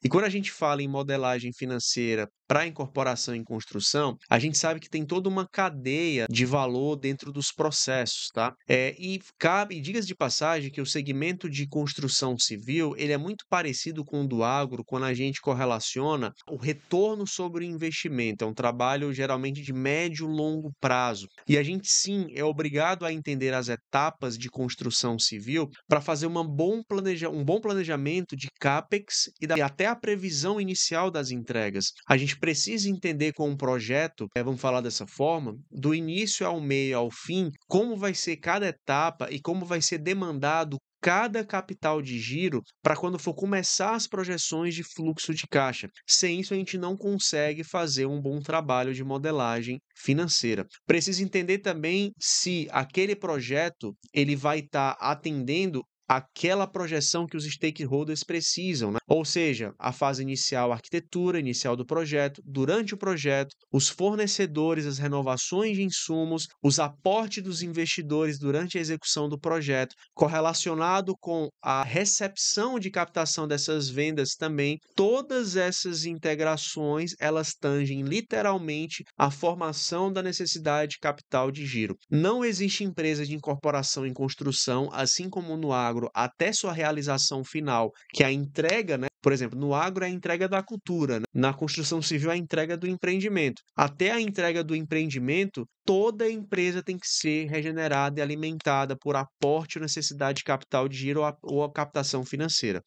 E quando a gente fala em modelagem financeira para incorporação em construção, a gente sabe que tem toda uma cadeia de valor dentro dos processos, tá? Diga-se de passagem que o segmento de construção civil, ele é muito parecido com o do agro quando a gente correlaciona o retorno sobre o investimento. É um trabalho geralmente de médio e longo prazo. E a gente sim é obrigado a entender as etapas de construção civil para fazer um bom planejamento de CAPEX e até a previsão inicial das entregas. A gente precisa entender com um projeto, vamos falar dessa forma, do início ao meio ao fim, como vai ser cada etapa e como vai ser demandado cada capital de giro para quando for começar as projeções de fluxo de caixa. Sem isso, a gente não consegue fazer um bom trabalho de modelagem financeira. Precisa entender também se aquele projeto ele vai estar atendendo aquela projeção que os stakeholders precisam, né? Ou seja, a fase inicial, a arquitetura inicial do projeto, durante o projeto, os fornecedores, as renovações de insumos, os aportes dos investidores durante a execução do projeto, correlacionado com a recepção de captação dessas vendas também, todas essas integrações, elas tangem literalmente a formação da necessidade de capital de giro. Não existe empresa de incorporação em construção, assim como no agro, até sua realização final, que é a entrega, né? Por exemplo, no agro é a entrega da cultura, né? Na construção civil é a entrega do empreendimento. Até a entrega do empreendimento, toda empresa tem que ser regenerada e alimentada por aporte ou necessidade de capital de giro ou a captação financeira.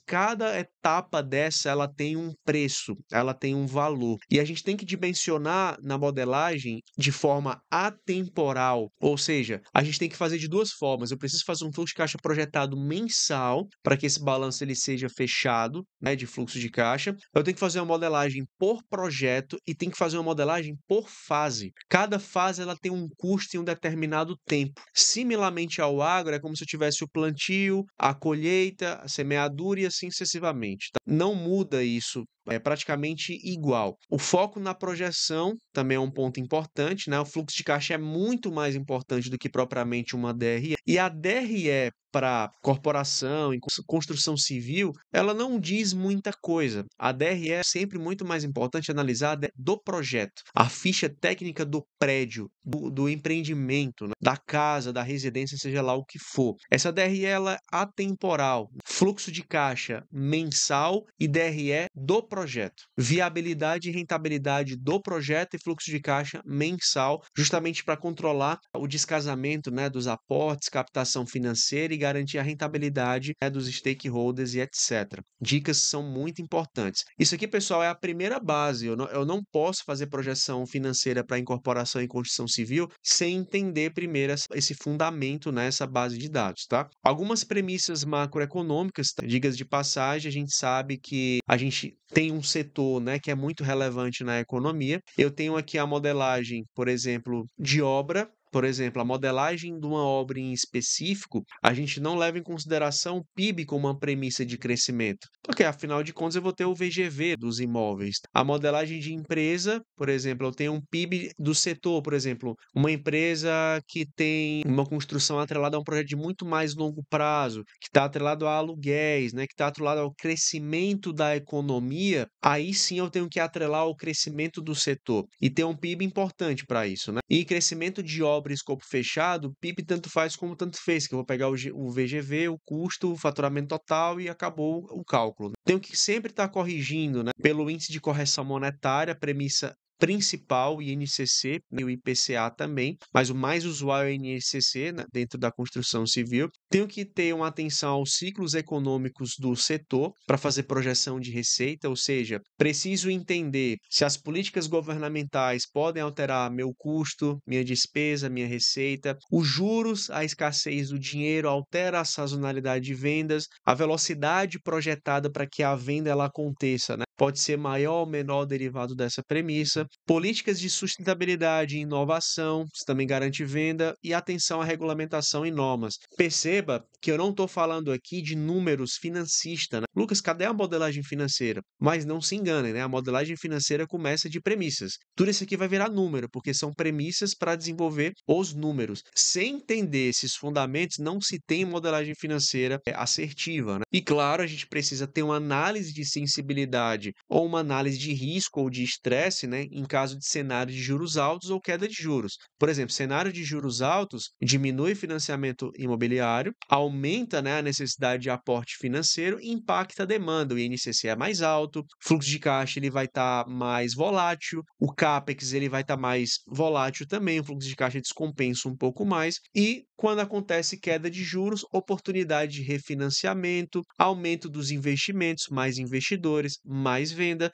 Cada etapa dessa, ela tem um preço, ela tem um valor. E a gente tem que dimensionar na modelagem de forma atemporal, ou seja, a gente tem que fazer de duas formas. Eu preciso fazer um fluxo de caixa projetado mensal para que esse balanço ele seja fechado, né, de fluxo de caixa. Eu tenho que fazer uma modelagem por projeto e tenho que fazer uma modelagem por fase. Cada fase ela tem um custo em um determinado tempo. Similarmente ao agro, é como se eu tivesse o plantio, a colheita, a semeadura e assim sucessivamente, tá? Não muda isso, é praticamente igual. O foco na projeção também é um ponto importante, né? O fluxo de caixa é muito mais importante do que propriamente uma DRE. E a DRE para corporação e construção civil, ela não diz muita coisa. A DRE é sempre muito mais importante analisar do projeto, a ficha técnica do prédio, do empreendimento, né? Da casa, da residência, seja lá o que for. Essa DRE ela é atemporal, fluxo de caixa mensal e DRE do projeto. Viabilidade e rentabilidade do projeto e fluxo de caixa mensal, justamente para controlar o descasamento, né, dos aportes, captação financeira e garantir a rentabilidade, né, dos stakeholders e etc. Dicas são muito importantes. Isso aqui, pessoal, é a primeira base. Eu não posso fazer projeção financeira para incorporação e construção civil sem entender primeiro esse fundamento, né, essa base de dados, tá? Algumas premissas macroeconômicas, tá? Dicas de passagem, a gente sabe que a gente tem um setor, né, que é muito relevante na economia. Eu tenho aqui a modelagem, por exemplo, de obra. Por exemplo, a modelagem de uma obra em específico, a gente não leva em consideração o PIB como uma premissa de crescimento, porque afinal de contas eu vou ter o VGV dos imóveis. A modelagem de empresa, por exemplo, eu tenho um PIB do setor, por exemplo, uma empresa que tem uma construção atrelada a um projeto de muito mais longo prazo, que está atrelado a aluguéis, né, que está atrelado ao crescimento da economia, aí sim eu tenho que atrelar ao crescimento do setor e ter um PIB importante para isso, né? E crescimento de obra em escopo fechado, PIB tanto faz como tanto fez, que eu vou pegar o VGV, o custo, o faturamento total e acabou o cálculo. Tenho que sempre estar corrigindo, né, pelo índice de correção monetária, premissa principal, INCC, e o IPCA também, mas o mais usual é o INCC, né, dentro da construção civil. Tenho que ter uma atenção aos ciclos econômicos do setor para fazer projeção de receita, ou seja, preciso entender se as políticas governamentais podem alterar meu custo, minha despesa, minha receita, os juros, a escassez do dinheiro altera a sazonalidade de vendas, a velocidade projetada para que a venda ela aconteça, né? pode ser maior ou menor derivado dessa premissa. Políticas de sustentabilidade e inovação, isso também garante venda, e atenção à regulamentação e normas. Perceba que eu não estou falando aqui de números financistas, né? Lucas, cadê a modelagem financeira? Mas não se enganem, né? A modelagem financeira começa de premissas. Tudo isso aqui vai virar número, porque são premissas para desenvolver os números. Sem entender esses fundamentos, não se tem modelagem financeira assertiva, né? E claro, a gente precisa ter uma análise de sensibilidade ou uma análise de risco ou de estresse, né, em caso de cenário de juros altos ou queda de juros. Por exemplo, cenário de juros altos diminui o financiamento imobiliário, aumenta, né, a necessidade de aporte financeiro e impacta a demanda. O INCC é mais alto, o fluxo de caixa ele vai estar mais volátil, o CAPEX ele vai estar mais volátil também, o fluxo de caixa descompensa um pouco mais e quando acontece queda de juros, oportunidade de refinanciamento, aumento dos investimentos, mais investidores, mais venda,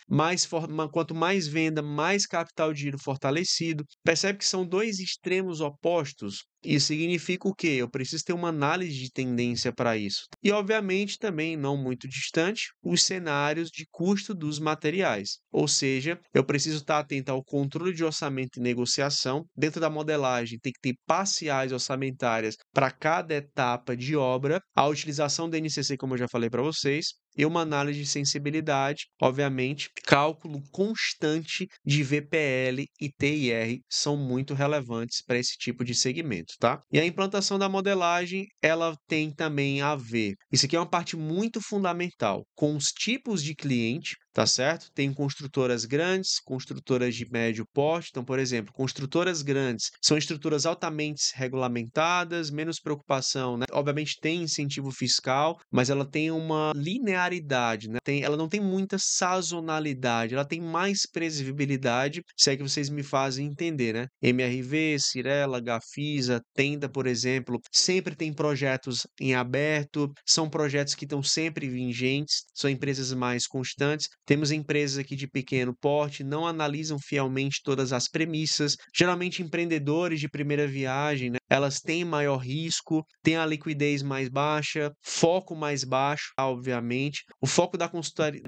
quanto mais venda, mais capital de giro fortalecido. Percebe que são dois extremos opostos? Isso significa o quê? Eu preciso ter uma análise de tendência para isso. E, obviamente, também não muito distante, os cenários de custo dos materiais. Ou seja, eu preciso estar atento ao controle de orçamento e negociação. Dentro da modelagem, tem que ter parciais orçamentárias para cada etapa de obra. A utilização do NCC, como eu já falei para vocês, e uma análise de sensibilidade, obviamente, cálculo constante de VPL e TIR são muito relevantes para esse tipo de segmento, tá? E a implantação da modelagem, ela tem também a ver. Isso aqui é uma parte muito fundamental com os tipos de cliente, tá certo? Tem construtoras grandes, construtoras de médio porte. Então, por exemplo, construtoras grandes são estruturas altamente regulamentadas, menos preocupação, né? Obviamente tem incentivo fiscal, mas ela tem uma linearidade, né? Ela não tem muita sazonalidade, ela tem mais previsibilidade, se é que vocês me fazem entender, né? MRV, Cirela, Gafisa, Tenda, por exemplo, sempre tem projetos em aberto, são projetos que estão sempre vigentes, são empresas mais constantes. Temos empresas aqui de pequeno porte, não analisam fielmente todas as premissas. Geralmente empreendedores de primeira viagem, né? Elas têm maior risco, têm a liquidez mais baixa, foco mais baixo, obviamente. O foco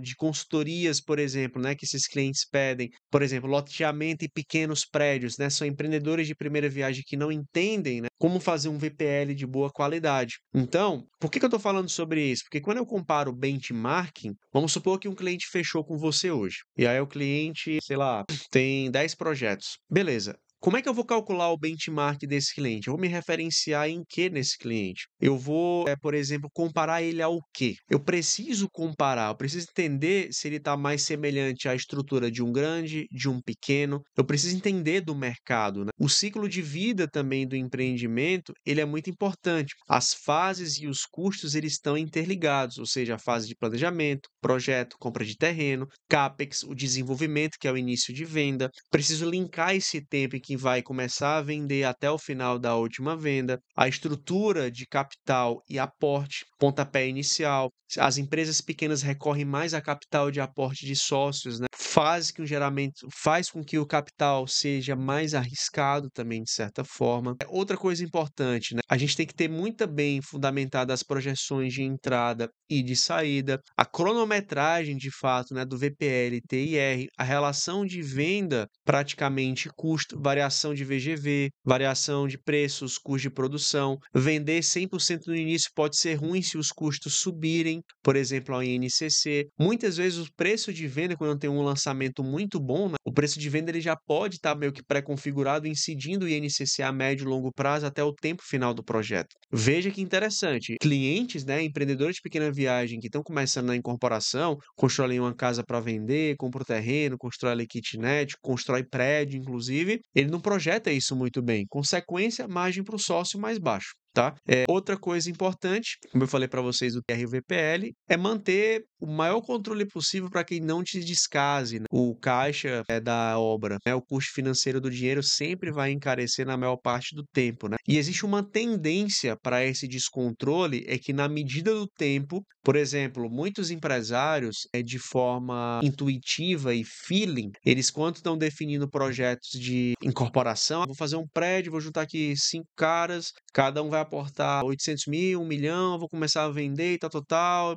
de consultorias, por exemplo, né, que esses clientes pedem, por exemplo, loteamento e pequenos prédios, né? São empreendedores de primeira viagem que não entendem, né, como fazer um VPL de boa qualidade. Então, por que eu estou falando sobre isso? Porque quando eu comparo benchmarking, vamos supor que um cliente fechou com você hoje. E aí o cliente, sei lá, tem 10 projetos. Beleza. Como é que eu vou calcular o benchmark desse cliente? Eu vou me referenciar em que nesse cliente? Eu vou, por exemplo, comparar ele ao quê? Eu preciso comparar, eu preciso entender se ele está mais semelhante à estrutura de um grande, de um pequeno. Eu preciso entender do mercado, né? O ciclo de vida também do empreendimento, ele é muito importante. As fases e os custos, eles estão interligados, ou seja, a fase de planejamento, projeto, compra de terreno, CAPEX, o desenvolvimento, que é o início de venda. Preciso linkar esse tempo em que vai começar a vender até o final da última venda, a estrutura de capital e aporte, pontapé inicial. As empresas pequenas recorrem mais a capital de aporte de sócios, né? Faz com que o capital seja mais arriscado também, de certa forma. Outra coisa importante, né? A gente tem que ter muito bem fundamentadas as projeções de entrada e de saída, a cronometragem, de fato, né, do VPL e TIR, a relação de venda praticamente custo, variação de VGV, variação de preços, custo de produção. Vender 100% no início pode ser ruim se os custos subirem, por exemplo, ao INCC. Muitas vezes o preço de venda, quando tem um lançamento muito bom, né, o preço de venda ele já pode estar meio que pré-configurado, incidindo o INCC a médio e longo prazo até o tempo final do projeto. Veja que interessante. Clientes, né, empreendedores de pequena viagem que estão começando na incorporação, constroem uma casa para vender, compra o terreno, constrói ali kitnet, constrói prédio, inclusive, ele não projeta isso muito bem. Consequência, margem para o sócio mais baixo. Tá? Outra coisa importante, como eu falei para vocês do TRVPL, é manter o maior controle possível para que não te descase, né? O caixa da obra, né? O custo financeiro do dinheiro sempre vai encarecer na maior parte do tempo, né? E existe uma tendência para esse descontrole, é que na medida do tempo, por exemplo, muitos empresários, de forma intuitiva e feeling, eles quando estão definindo projetos de incorporação, vou fazer um prédio, vou juntar aqui 5 caras, cada um vai aportar 800 mil, 1 milhão, vou começar a vender e tal,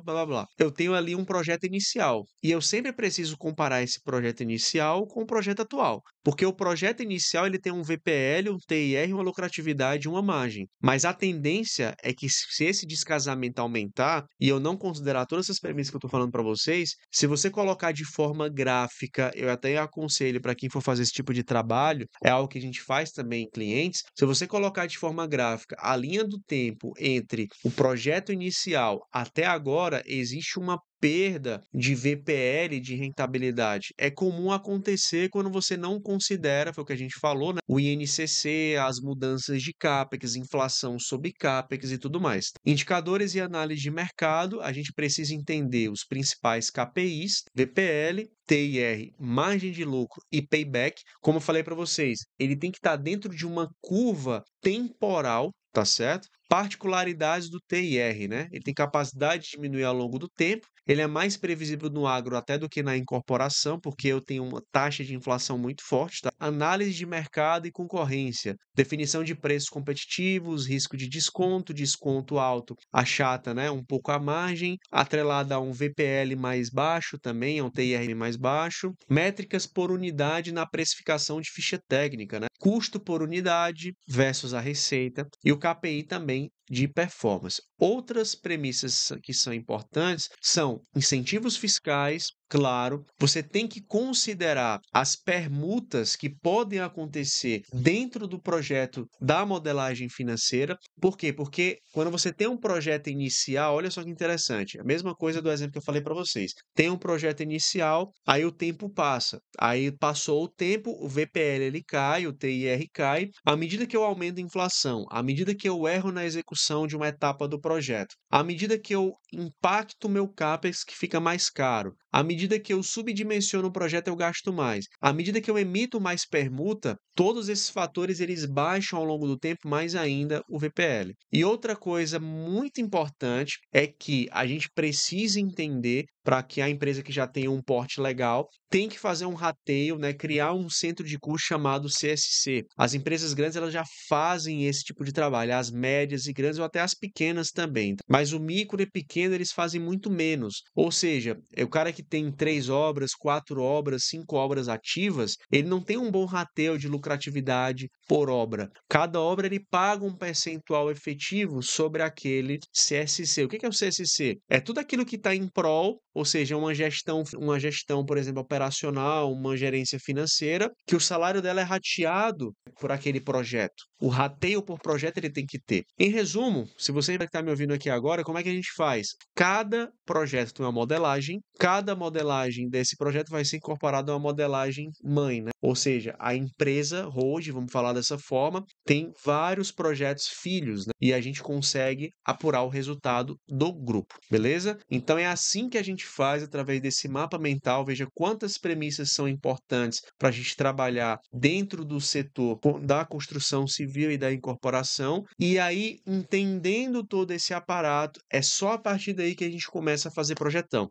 blá, blá, blá. Eu tenho ali um projeto inicial. E eu sempre preciso comparar esse projeto inicial com o projeto atual. Porque o projeto inicial ele tem um VPL, um TIR, uma lucratividade e uma margem. Mas a tendência é que se esse descasamento aumentar, e eu não considerar todas essas premissas que eu estou falando para vocês, se você colocar de forma gráfica, eu até aconselho para quem for fazer esse tipo de trabalho, é algo que a gente faz também em clientes, se você colocar de forma gráfica a linha do tempo entre o projeto inicial até agora, existe uma perda de VPL, de rentabilidade. É comum acontecer quando você não considera, foi o que a gente falou, né? O INCC, as mudanças de CAPEX, inflação sobre CAPEX e tudo mais. Indicadores e análise de mercado, a gente precisa entender os principais KPIs, VPL, TIR, margem de lucro e payback. Como eu falei para vocês, ele tem que estar dentro de uma curva temporal, tá certo? Particularidades do TIR, né? Ele tem capacidade de diminuir ao longo do tempo, ele é mais previsível no agro até do que na incorporação, porque eu tenho uma taxa de inflação muito forte, tá? Análise de mercado e concorrência, definição de preços competitivos, risco de desconto, desconto alto achata, né, um pouco a margem, atrelada a um VPL mais baixo também, a um TIR mais baixo, métricas por unidade na precificação de ficha técnica, né? Custo por unidade versus a receita e o KPI também de performance. Outras premissas que são importantes são incentivos fiscais, claro, você tem que considerar as permutas que podem acontecer dentro do projeto da modelagem financeira. Por quê? Porque quando você tem um projeto inicial, olha só que interessante, a mesma coisa do exemplo que eu falei para vocês. Tem um projeto inicial, aí o tempo passa. Aí passou o tempo, o VPL ele cai, o TIR cai. À medida que eu aumento a inflação, à medida que eu erro na execução de uma etapa do projeto, à medida que eu impacto o meu CAPEX que fica mais caro, à medida que eu subdimensiono o projeto eu gasto mais, à medida que eu emito mais permuta, todos esses fatores eles baixam ao longo do tempo mais ainda o VPL. E outra coisa muito importante é que a gente precisa entender para que a empresa que já tem um porte legal tem que fazer um rateio, né, criar um centro de custo chamado CSC. As empresas grandes elas já fazem esse tipo de trabalho, as médias e grandes ou até as pequenas também. Mas o micro e pequeno eles fazem muito menos. Ou seja, é o cara que tem 3 obras, 4 obras, 5 obras ativas, ele não tem um bom rateio de lucratividade por obra. Cada obra ele paga um percentual efetivo sobre aquele CSC. O que é o CSC? É tudo aquilo que está em prol, ou seja, uma gestão, por exemplo, operacional, uma gerência financeira, que o salário dela é rateado por aquele projeto. O rateio por projeto ele tem que ter. Em resumo, se você está me ouvindo aqui agora, como é que a gente faz? Cada projeto tem uma modelagem, cada modelagem desse projeto vai ser incorporada a uma modelagem mãe, né? Ou seja, a empresa hoje, vamos falar dessa forma, tem vários projetos filhos, né? E a gente consegue apurar o resultado do grupo, beleza? Então é assim que a gente faz através desse mapa mental. Veja quantas premissas são importantes para a gente trabalhar dentro do setor da construção civil e da incorporação. E aí, entendendo todo esse aparato, é só a partir daí que a gente começa a fazer projeção.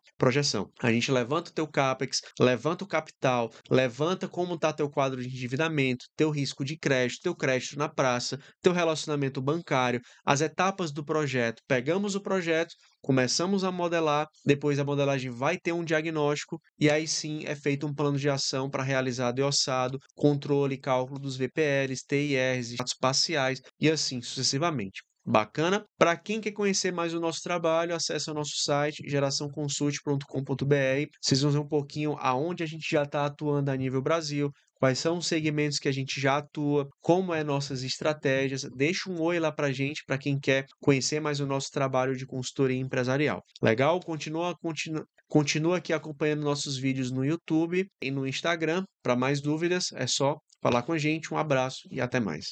A gente levanta o teu CAPEX, levanta o capital, levanta como está teu quadro de endividamento, teu risco de crédito, teu crédito na praça, teu relacionamento bancário, as etapas do projeto. Pegamos o projeto, começamos a modelar, depois a modelagem vai ter um diagnóstico e aí sim é feito um plano de ação para realizar adeossado, controle e cálculo dos VPLs, TIRs, status parciais e assim sucessivamente. Bacana? Para quem quer conhecer mais o nosso trabalho, acesse o nosso site geraçãoconsult.com.br. Vocês vão ver um pouquinho aonde a gente já está atuando a nível Brasil, quais são os segmentos que a gente já atua, como é nossas estratégias. Deixa um oi lá para a gente, para quem quer conhecer mais o nosso trabalho de consultoria empresarial. Legal? Continua aqui acompanhando nossos vídeos no YouTube e no Instagram. Para mais dúvidas, é só falar com a gente. Um abraço e até mais.